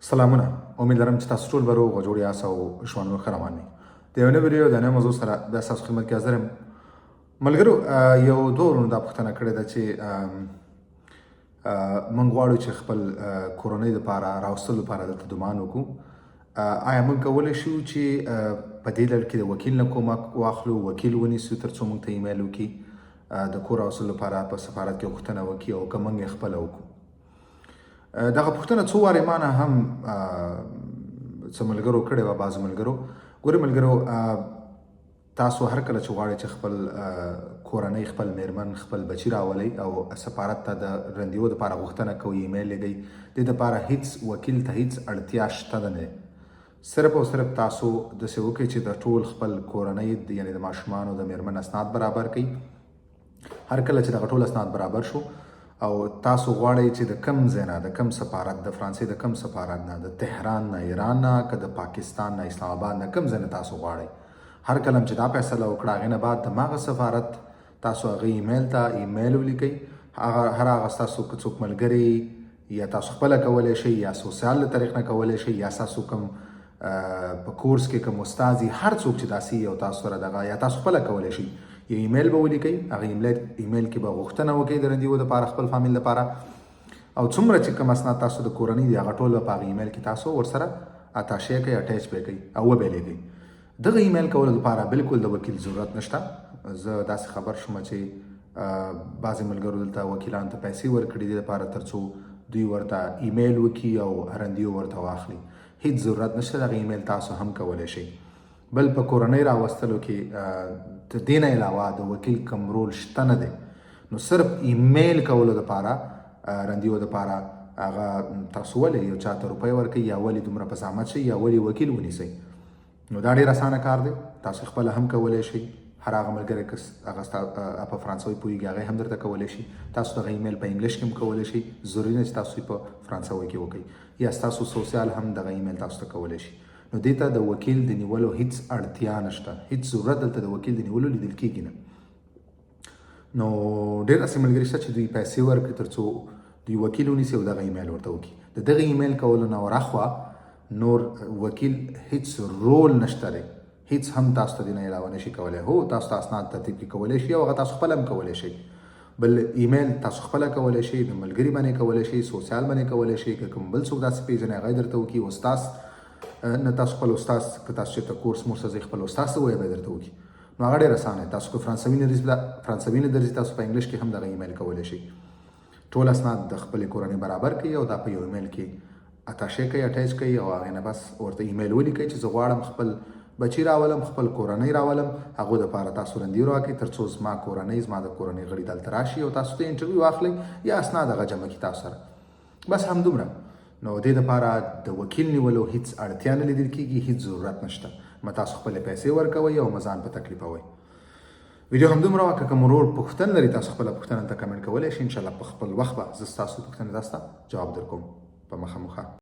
سلامونه، امید لرم چې تاسو ټول به روغ او جوړ یاست او ژوند مو ښه روان وي. د یو نوي ویډیو د نوې موضوع سره بیا ستاسو خدمت کې حاضر یم. ملګرو، یو دوه ورونو دا پوښتنه کړې ده چې موږ غواړو چې خپل کورنۍ دپاره راوستلو لپاره دلته ډومان وکړو. آیا موږ کولی شو چې په دې لړ کې د وکیل نه کومک واخلو، وکیل ونیسو تر څو موږ ته ایمیل وکړي د کور راوستلو لپاره په سفارت کې غوښتنه وکړي، او که موږ یې خپله وکړو؟ دغه پوښتنه څو وارې ما نه هم څه ملګرو کړې وه، بعضو ملګرو. ګورې ملګرو، تاسو هر کله چې غواړئ چې خپل کورنۍ، خپل میرمن، خپل بچي راولئ او سفارت ته د رندیو دپاره غوښتنه کوئ، ایمیل لیږئ، دې دپاره هیڅ وکیل ته هیڅ اړتیا شته نه دی. صرف او صرف تاسو داسې وکړئ چې د ټول خپل کورنۍ یعنې د ماشومانو د میرمن اسناد برابر کړئ. هر کله چې دغه ټول اسناد برابر شو او تاسو غواړئ چې د کم ځای نه، د کم سفارت، د فرانسې د کم سفارت نه، د تهران نه، ایران نه، که د پاکستان نه، اسلام آباد نه، کم ځای نه تاسو غواړئ، هر کله چې دا فیصله وکړه، هغې نه بعد د هماغه سفارت تاسو هغه ایمیل ته ایمیل ولیکئ. هر هغه ستاسو که څوک ملګري یا تاسو خپله کولی شئ، یا سوسیال له طریق نه کولی شئ، یا ستاسو کوم په کورس کې کوم استاد هر څوک چې داسې او تاسو سره دغه، یا تاسو خپله کولی شئ، یو ایمیل به ولیکئ. هغه ایمیل کې به غوښتنه وکړئ د رندیو دپاره، خپل فامیل دپاره، او څومره چې کوم اسناد تاسو د کورنۍ دي هغه ټول به په هغه ایمیل کې تاسو ورسره اتاشې کړئ، اټیچ به یې کړئ او وبه یې لیږئ. دغه ایمیل کولو دپاره بالکل د وکیل ضرورت نشته. زه داسې خبر شوم چې بعضې ملګرو دلته وکیلانو ته پیسې ورکړي دي دپاره تر څو دوی ورته ایمیل وکړي او رندیو ورته واخلي. هیڅ ضرورت نشته. دغه ایمیل تاسو هم کولی شئ. بل په کورنۍ راوستلو کې د دې نه علاوه د وکیل کوم رول شته نه دی. نو صرف ایمیل کولو دپاره، رندیو دپاره، هغه تاسو ولې یو چا ته روپۍ ورکوئ، یا ولې دومره په زحمت شئ، یا ولې وکیل ونیسئ؟ نو دا ډېر اسانه کار دی. تاسو خپله هم کولی شئ. هر هغه ملګری که هغه په فرانسوي پوهېږي هغه هم درته کولی شي. تاسو دغه ایمیل په انګلیش کې هم کولی شئ. ضروري نه چې تاسو په فرانسوي کې وکړئ. یا ستاسو سوسیال هم دغه ایمیل تاسو ته کولی شي. نو دې ته د وکیل د نیولو هیڅ اړتیا نشته. هیڅ ضرورت دلته د وکیل د نیولو لیدل کېږي نه. نو ډېر داسې ملګري شته چې دوی پیسې ورکړي تر څو دوی وکیل ونیسي او دغه ایمیل ورته وکړي. د دغه ایمیل کولو نه ورهاخوا نور وکیل هیڅ رول نشته دی. هیڅ هم تاسو ته دې نه علاوه نشي کولی. هو، تاسو ته اسناد ترتیب کې کولی شي او هغه تاسو خپله هم کولی شئ. بل ایمیل تاسو خپله کولی شئ، د ملګري باندې کولی شئ، سوسیال باندې کولی شئ. که کوم بل څوک داسې پېژنئ هغه یې درته وکړي. استاد نه، تاسو خپل استاد، که تاسو چېرته کورس مورس ته ځئ خپل استاد ته ووایئ به یې درته وکړي. نو هغه ډېر اسانه دی. تاسو که فرانسوي نه درځي تاسو په انګلیش کې هم دغه ایمیل کولی شئ. ټول اسناد د خپلې کورنۍ برابر کړئ او دا په یو ایمیل کې اتاشې کړئ، اټیچ کړئ، او هغې نه بس ورته ایمیل ولیکئ چې زه غواړم خپل بچي راولم، خپل کورنۍ راولم، هغو دپاره تاسو رندیو راکړئ تر څو زما د کورنۍ غړي دلته راشي او تاسو ته انټرویو واخلئ یا اسناد هغه جمع کړي تاسو سره. بس همدومره. نو دې دپاره د وکیل نیولو هیڅ اړتیا نه لیدل کېږي، هیڅ ضرورت نشته. تاسو خپلې پیسې ورکوئ او مه ځان په تکلیفوئ. ویډیو همدومره وه. که کوم ورور پوښتنه لري تاسو خپله پوښتنه ته کمنټ کولی شئ. انشاءالله په خپل وخت به زه ستاسو پوښتنې تاسو ته جواب درکوم په مخه.